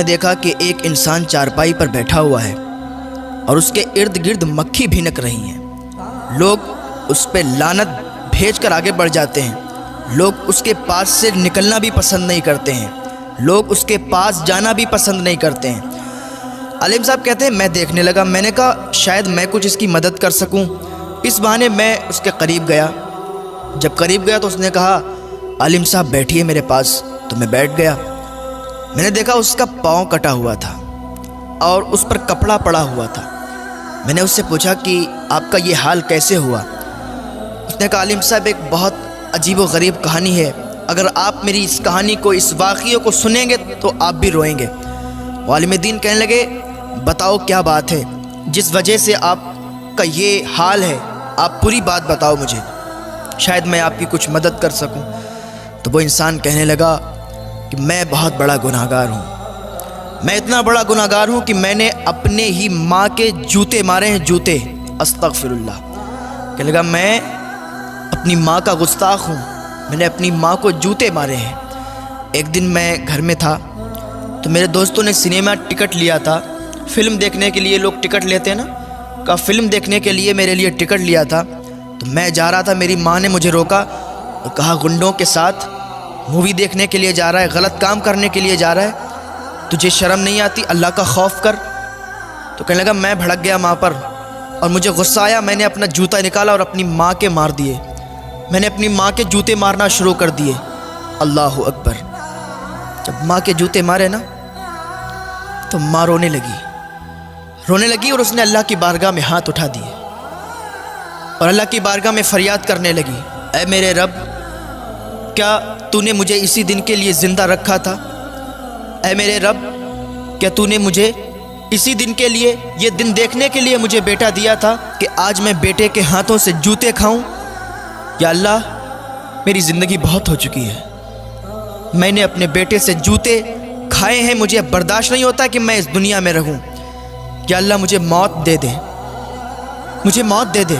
دیکھا کہ ایک انسان چارپائی پر بیٹھا ہوا ہے اور اس کے ارد گرد مکھی بھنک رہی ہیں۔ لوگ اس پہ لعنت بھیج کر آگے بڑھ جاتے ہیں۔ لوگ اس کے پاس سے نکلنا بھی پسند نہیں کرتے ہیں، لوگ اس کے پاس جانا بھی پسند نہیں کرتے ہیں۔ عالم صاحب کہتے ہیں میں دیکھنے لگا، میں نے کہا شاید میں کچھ اس کی مدد کر سکوں، اس بہانے میں اس کے قریب گیا۔ جب قریب گیا تو اس نے کہا عالم صاحب بیٹھیے میرے پاس، تو میں بیٹھ گیا۔ میں نے دیکھا اس کا پاؤں کٹا ہوا تھا اور اس پر کپڑا پڑا ہوا تھا۔ میں نے اس سے پوچھا کہ آپ کا یہ حال کیسے ہوا؟ اس نے کہا عالم صاحب ایک بہت عجیب و غریب کہانی ہے، اگر آپ میری اس کہانی کو، اس واقعے کو سنیں گے تو آپ بھی روئیں گے۔ عالم دین کہنے لگے بتاؤ کیا بات ہے جس وجہ سے آپ کا یہ حال ہے، آپ پوری بات بتاؤ مجھے، شاید میں آپ کی کچھ مدد کر سکوں۔ تو وہ انسان کہنے لگا کہ میں بہت بڑا گناہ گار ہوں، میں اتنا بڑا گناہ گار ہوں کہ میں نے اپنے ہی ماں کے جوتے مارے ہیں، جوتے، استغفر اللہ۔ کہنے لگا میں اپنی ماں کا گستاخ ہوں، میں نے اپنی ماں کو جوتے مارے ہیں۔ ایک دن میں گھر میں تھا تو میرے دوستوں نے سنیما ٹکٹ لیا تھا، فلم دیکھنے کے لیے لوگ ٹکٹ لیتے ہیں نا، کہا فلم دیکھنے کے لیے میرے لیے ٹکٹ لیا تھا۔ تو میں جا رہا تھا، میری ماں نے مجھے روکا اور کہا گنڈوں کے ساتھ مووی دیکھنے کے لیے جا رہا ہے، غلط کام کرنے کے لیے جا رہا ہے، تجھے شرم نہیں آتی؟ اللہ کا خوف کر۔ تو کہنے لگا میں بھڑک گیا ماں پر اور مجھے غصہ آیا، میں نے اپنا جوتا نکالا اور اپنی ماں کے مار دیے، میں نے اپنی ماں کے جوتے مارنا شروع کر دیے۔ اللہ اکبر۔ جب ماں کے جوتے مارے نا تو ماں رونے لگی اور اس نے اللہ کی بارگاہ میں ہاتھ اٹھا دیے اور اللہ کی بارگاہ میں فریاد کرنے لگی، اے میرے رب، کیا تو نے مجھے اسی دن کے لیے زندہ رکھا تھا؟ اے میرے رب، کیا تو نے مجھے اسی دن کے لیے، یہ دن دیکھنے کے لیے مجھے بیٹا دیا تھا کہ آج میں بیٹے کے ہاتھوں سے جوتے کھاؤں؟ یا اللہ، میری زندگی بہت ہو چکی ہے، میں نے اپنے بیٹے سے جوتے کھائے ہیں، مجھے اب برداشت نہیں ہوتا کہ میں اس دنیا میں رہوں۔ یا اللہ مجھے موت دے دے، مجھے موت دے دے،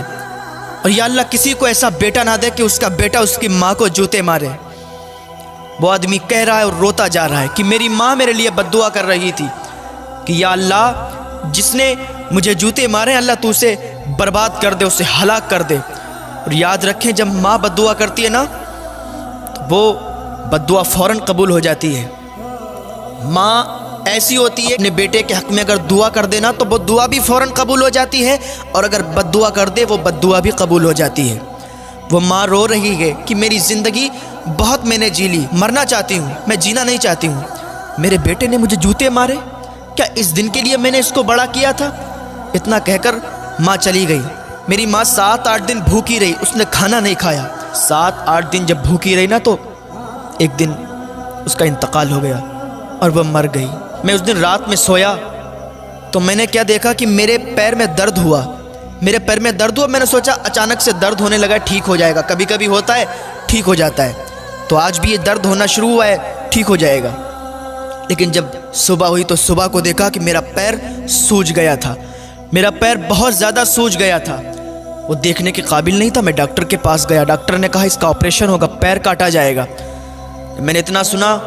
اور یا اللہ کسی کو ایسا بیٹا نہ دے کہ اس کا بیٹا اس کی ماں کو جوتے مارے۔ وہ آدمی کہہ رہا ہے اور روتا جا رہا ہے کہ میری ماں میرے لیے بد دعا کر رہی تھی کہ یا اللہ جس نے مجھے جوتے مارے، اللہ تو اسے برباد کر دے، اسے ہلاک کر دے۔ اور یاد رکھیں جب ماں بد دعا کرتی ہے نا تو وہ بد دعا فوراً قبول ہو جاتی ہے۔ ماں ایسی ہوتی ہے اپنے بیٹے کے حق میں اگر دعا کر دینا تو وہ دعا بھی فوراً قبول ہو جاتی ہے، اور اگر بد دعا کر دے وہ بد دعا بھی قبول ہو جاتی ہے۔ وہ ماں رو رہی ہے کہ میری زندگی بہت میں نے جی لی، مرنا چاہتی ہوں، میں جینا نہیں چاہتی ہوں، میرے بیٹے نے مجھے جوتے مارے، کیا اس دن کے لیے میں نے اس کو بڑا کیا تھا؟ اتنا کہہ کر ماں چلی گئی۔ میری ماں 7-8 دن بھوکی رہی، اس نے کھانا نہیں کھایا۔ 7-8 دن جب بھوکی رہی نا تو ایک دن اس کا انتقال ہو گیا اور وہ مر گئی۔ میں اس دن رات میں سویا تو میں نے کیا دیکھا کہ میرے پیر میں درد ہوا، میرے پیر میں درد ہوا۔ میں نے سوچا اچانک سے درد ہونے لگا، ٹھیک ہو جائے گا، کبھی کبھی ہوتا ہے ٹھیک ہو جاتا ہے، تو آج بھی یہ درد ہونا شروع ہوا ہے، ٹھیک ہو جائے گا۔ لیکن جب صبح ہوئی تو صبح کو دیکھا کہ میرا پیر سوج گیا تھا، میرا پیر بہت زیادہ سوج گیا تھا، وہ دیکھنے کے قابل نہیں تھا۔ میں ڈاکٹر کے پاس گیا، ڈاکٹر نے کہا اس کا آپریشن ہوگا، پیر کاٹا جائے گا۔ میں نے اتنا سنا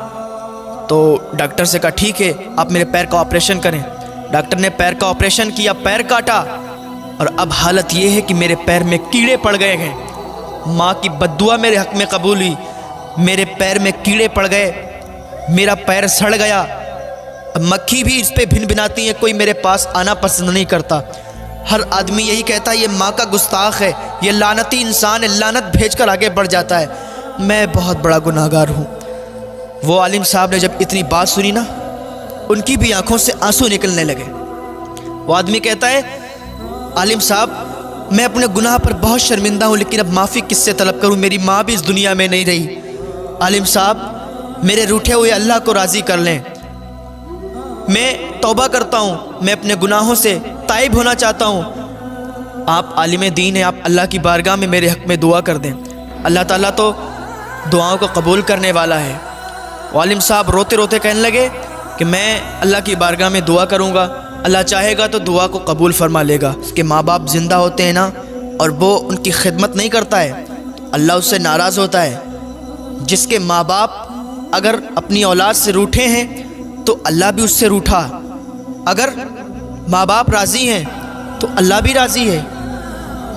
تو ڈاکٹر سے کہا ٹھیک ہے آپ میرے پیر کا آپریشن کریں۔ ڈاکٹر نے پیر کا آپریشن کیا، پیر کاٹا، اور اب حالت یہ ہے کہ میرے پیر میں کیڑے پڑ گئے ہیں۔ ماں کی بد دعا میرے حق میں قبول ہوئی، میرے پیر میں کیڑے پڑ گئے، میرا پیر سڑ گیا، اب مکھی بھی اس پہ بھن بھناتی ہے، کوئی میرے پاس آنا پسند نہیں کرتا۔ ہر آدمی یہی کہتا ہے یہ ماں کا گستاخ ہے، یہ لعنتی انسان ہے، لعنت بھیج کر آگے بڑھ جاتا ہے۔ میں بہت بڑا گناہ گار ہوں۔ وہ عالم صاحب نے جب اتنی بات سنی نا، ان کی بھی آنکھوں سے آنسو نکلنے لگے۔ وہ آدمی کہتا ہے عالم صاحب میں اپنے گناہ پر بہت شرمندہ ہوں، لیکن اب معافی کس سے طلب کروں، میری ماں بھی اس دنیا میں نہیں رہی۔ عالم صاحب میرے روٹھے ہوئے اللہ کو راضی کر لیں، میں توبہ کرتا ہوں، میں اپنے گناہوں سے تائب ہونا چاہتا ہوں۔ آپ عالم دین ہیں، آپ اللہ کی بارگاہ میں میرے حق میں دعا کر دیں، اللہ تعالیٰ تو دعاؤں کو قبول کرنے والا ہے۔ عالم صاحب روتے روتے کہنے لگے کہ میں اللہ کی بارگاہ میں دعا کروں گا، اللہ چاہے گا تو دعا کو قبول فرما لے گا۔ اس کے ماں باپ زندہ ہوتے ہیں نا اور وہ ان کی خدمت نہیں کرتا ہے، اللہ اس سے ناراض ہوتا ہے۔ جس کے ماں باپ اگر اپنی اولاد سے روٹھے ہیں تو اللہ بھی اس سے روٹھا۔ اگر ماں باپ راضی ہیں تو اللہ بھی راضی ہے۔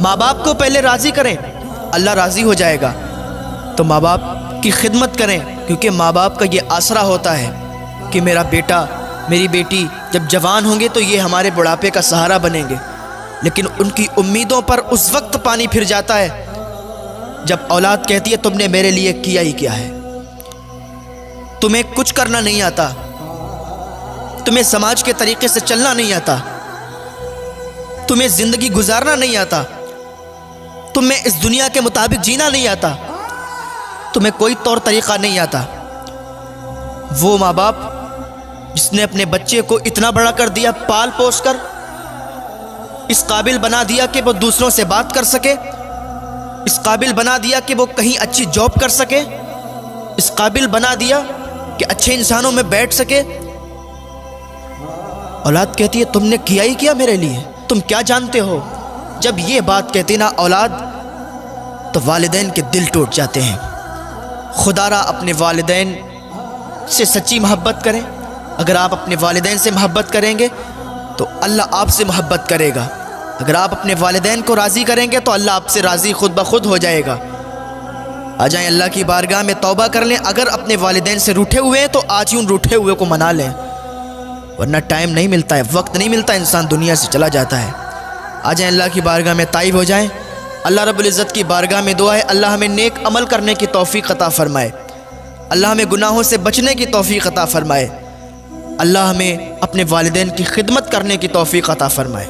ماں باپ کو پہلے راضی کریں، اللہ راضی ہو جائے گا۔ تو ماں باپ کی خدمت کریں، کیونکہ ماں باپ کا یہ آسرا ہوتا ہے کہ میرا بیٹا میری بیٹی جب جوان ہوں گے تو یہ ہمارے بڑھاپے کا سہارا بنیں گے۔ لیکن ان کی امیدوں پر اس وقت پانی پھر جاتا ہے جب اولاد کہتی ہے تم نے میرے لیے کیا ہی کیا ہے، تمہیں کچھ کرنا نہیں آتا، تمہیں سماج کے طریقے سے چلنا نہیں آتا، تمہیں زندگی گزارنا نہیں آتا، تمہیں اس دنیا کے مطابق جینا نہیں آتا، تمہیں کوئی طور طریقہ نہیں آتا۔ وہ ماں باپ جس نے اپنے بچے کو اتنا بڑا کر دیا، پال پوس کر اس قابل بنا دیا کہ وہ دوسروں سے بات کر سکے، اس قابل بنا دیا کہ وہ کہیں اچھی جاب کر سکے، اس قابل بنا دیا کہ اچھے انسانوں میں بیٹھ سکے، اولاد کہتی ہے تم نے کیا ہی کیا میرے لیے، تم کیا جانتے ہو۔ جب یہ بات کہتی نا اولاد، تو والدین کے دل ٹوٹ جاتے ہیں۔ خدا را اپنے والدین سے سچی محبت کریں۔ اگر آپ اپنے والدین سے محبت کریں گے تو اللہ آپ سے محبت کرے گا۔ اگر آپ اپنے والدین کو راضی کریں گے تو اللہ آپ سے راضی خود بخود ہو جائے گا۔ آ جائیں اللہ کی بارگاہ میں توبہ کر لیں۔ اگر اپنے والدین سے روٹھے ہوئے ہیں تو آج ہی ان روٹھے ہوئے کو منا لیں، ورنہ ٹائم نہیں ملتا ہے، وقت نہیں ملتا، انسان دنیا سے چلا جاتا ہے۔ آ جائیں اللہ کی بارگاہ میں تائب ہو جائیں۔ اللہ رب العزت کی بارگاہ میں دعا ہے اللہ ہمیں نیک عمل کرنے کی توفیق عطا فرمائے، اللہ ہمیں گناہوں سے بچنے کی توفیق عطا فرمائے، اللہ ہمیں اپنے والدین کی خدمت کرنے کی توفیق عطا فرمائے۔